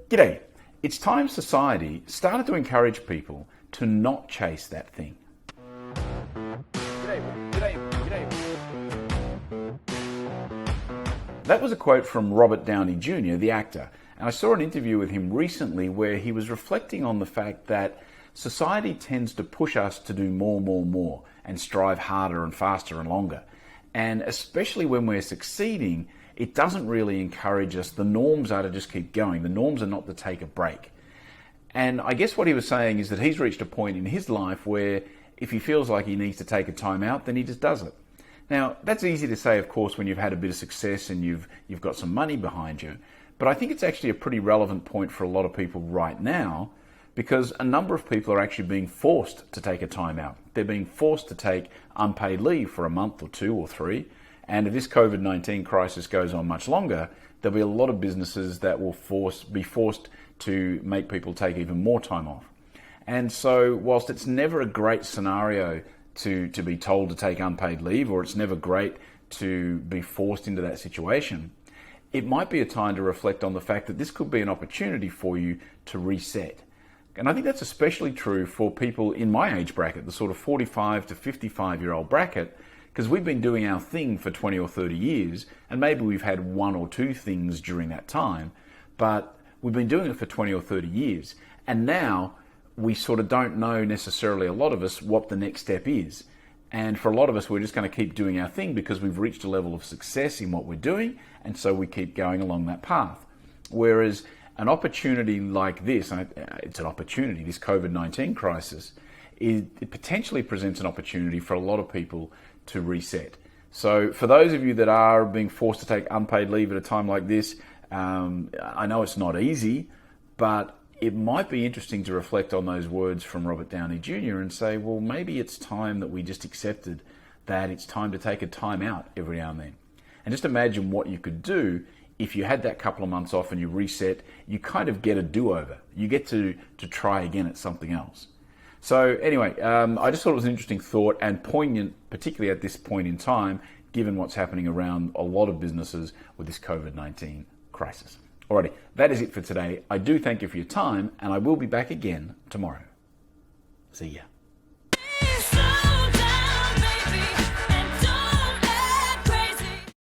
G'day. It's time society started to encourage people to not chase that thing. That was a quote from Robert Downey Jr, the actor, and I saw an interview with him recently where he was reflecting on the fact that society tends to push us to do more, and strive harder and faster and longer. And especially when we're succeeding, it doesn't really encourage us. The norms are to just keep going. The norms are not to take a break. And I guess what he was saying is that he's reached a point in his life where if he feels like he needs to take a time out, then he just does it. Now, that's easy to say, of course, when you've had a bit of success and you've got some money behind you. But I think it's actually a pretty relevant point for a lot of people right now, because a number of people are actually being forced to take a time out. They're being forced to take unpaid leave for a month or 2 or 3. And if this COVID-19 crisis goes on much longer, there'll be a lot of businesses that will be forced to make people take even more time off. And so whilst it's never a great scenario to be told to take unpaid leave, or it's never great to be forced into that situation, it might be a time to reflect on the fact that this could be an opportunity for you to reset. And I think that's especially true for people in my age bracket, the sort of 45 to 55-year-old bracket, because we've been doing our thing for 20 or 30 years, and maybe we've had 1 or 2 things during that time, but we've been doing it for 20 or 30 years. And now we sort of don't know necessarily, a lot of us, what the next step is. And for a lot of us, we're just going to keep doing our thing because we've reached a level of success in what we're doing, and so we keep going along that path. Whereas an opportunity like this, and it's an opportunity, this COVID-19 crisis, it potentially presents an opportunity for a lot of people to reset. So for those of you that are being forced to take unpaid leave at a time like this, I know it's not easy, but it might be interesting to reflect on those words from Robert Downey Jr. and say, well, maybe it's time that we just accepted that it's time to take a time out every now and then. And just imagine what you could do if you had that couple of months off and you reset. You kind of get a do-over. You get to try again at something else. So anyway, I just thought it was an interesting thought and poignant, particularly at this point in time, given what's happening around a lot of businesses with this COVID-19 crisis. Alrighty, that is it for today. I do thank you for your time, and I will be back again tomorrow. See ya.